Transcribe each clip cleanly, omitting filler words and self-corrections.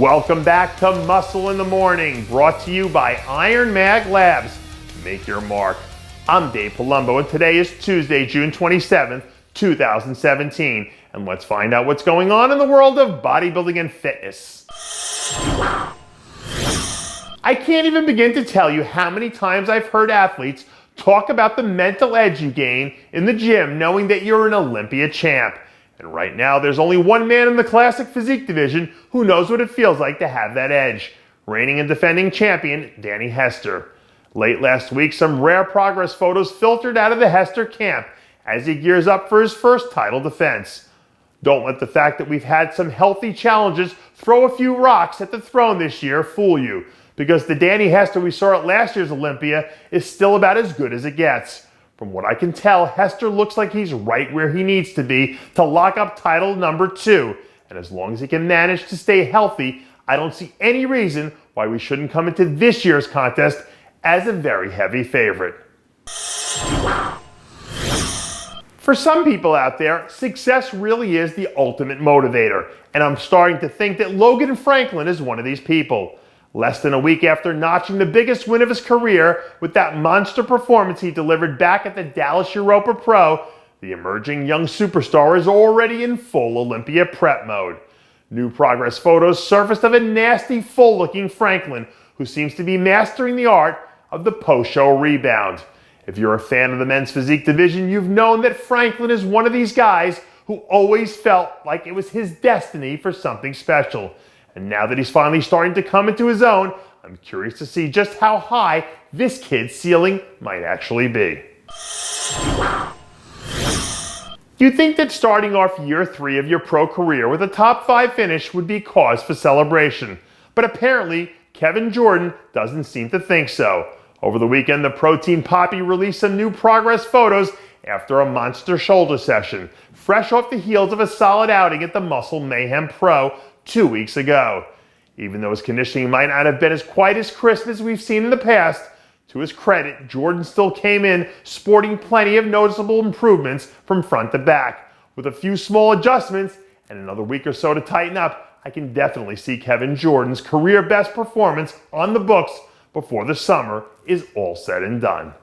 Welcome back to Muscle in the Morning, brought to you by Iron Mag Labs. Make your mark. I'm Dave Palumbo, and today is Tuesday, June 27th, 2017. And let's find out what's going on in the world of bodybuilding and fitness. I can't even begin to tell you how many times I've heard athletes talk about the mental edge you gain in the gym knowing that you're an Olympia champ. And right now, there's only one man in the classic physique division who knows what it feels like to have that edge. Reigning and defending champion, Danny Hester. Late last week, some rare progress photos filtered out of the Hester camp as he gears up for his first title defense. Don't let the fact that we've had some healthy challenges throw a few rocks at the throne this year fool you, because the Danny Hester we saw at last year's Olympia is still about as good as it gets. From what I can tell, Hester looks like he's right where he needs to be to lock up title number 2. And as long as he can manage to stay healthy, I don't see any reason why we shouldn't come into this year's contest as a very heavy favorite. For some people out there, success really is the ultimate motivator. And I'm starting to think that Logan Franklin is one of these people. Less than a week after notching the biggest win of his career with that monster performance he delivered back at the Dallas Europa Pro, the emerging young superstar is already in full Olympia prep mode. New progress photos surfaced of a nasty, full-looking Franklin, who seems to be mastering the art of the post-show rebound. If you're a fan of the men's physique division, you've known that Franklin is one of these guys who always felt like it was his destiny for something special. And now that he's finally starting to come into his own, I'm curious to see just how high this kid's ceiling might actually be. You'd think that starting off year 3 of your pro career with a top 5 finish would be cause for celebration. But apparently, Kevin Jordan doesn't seem to think so. Over the weekend, the Protein Poppy released some new progress photos after a monster shoulder session, fresh off the heels of a solid outing at the Muscle Mayhem Pro 2 weeks ago. Even though his conditioning might not have been as quite as crisp as we've seen in the past, to his credit, Jordan still came in sporting plenty of noticeable improvements from front to back. With a few small adjustments and another week or so to tighten up, I can definitely see Kevin Jordan's career best performance on the books before the summer is all said and done.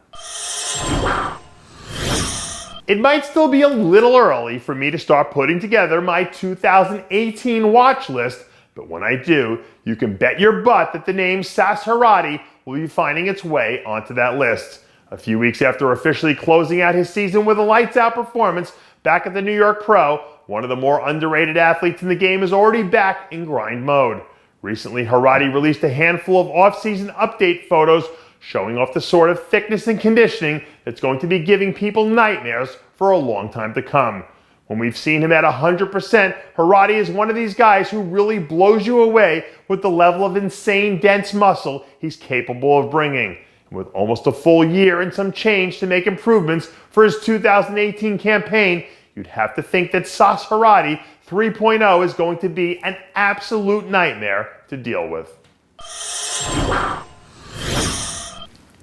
It might still be a little early for me to start putting together my 2018 watch list, but when I do, you can bet your butt that the name SAS HERATI will be finding its way onto that list. A few weeks after officially closing out his season with a lights-out performance back at the New York Pro, one of the more underrated athletes in the game is already back in grind mode. Recently, HERATI released a handful of off-season update photos showing off the sort of fitness and conditioning that's going to be giving people nightmares for a long time to come. When we've seen him at 100%, HERATI is one of these guys who really blows you away with the level of insane dense muscle he's capable of bringing. And with almost a full year and some change to make improvements for his 2018 campaign, you'd have to think that SAS HERATI 3.0 is going to be an absolute nightmare to deal with.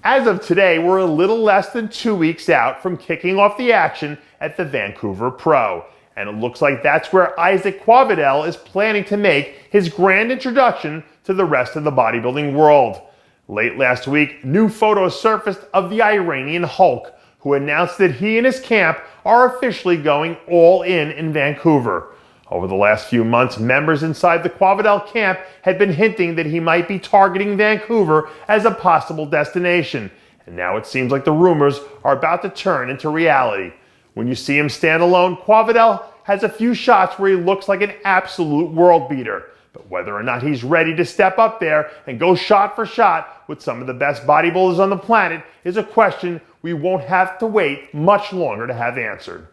As of today, we're a little less than 2 weeks out from kicking off the action at the Vancouver Pro. And it looks like that's where Isaac Quavidel is planning to make his grand introduction to the rest of the bodybuilding world. Late last week, new photos surfaced of the Iranian Hulk, who announced that he and his camp are officially going all in Vancouver. Over the last few months, members inside the Quavidel camp had been hinting that he might be targeting Vancouver as a possible destination. And now it seems like the rumors are about to turn into reality. When you see him stand alone, Quavidel has a few shots where he looks like an absolute world beater. But whether or not he's ready to step up there and go shot for shot with some of the best bodybuilders on the planet is a question we won't have to wait much longer to have answered.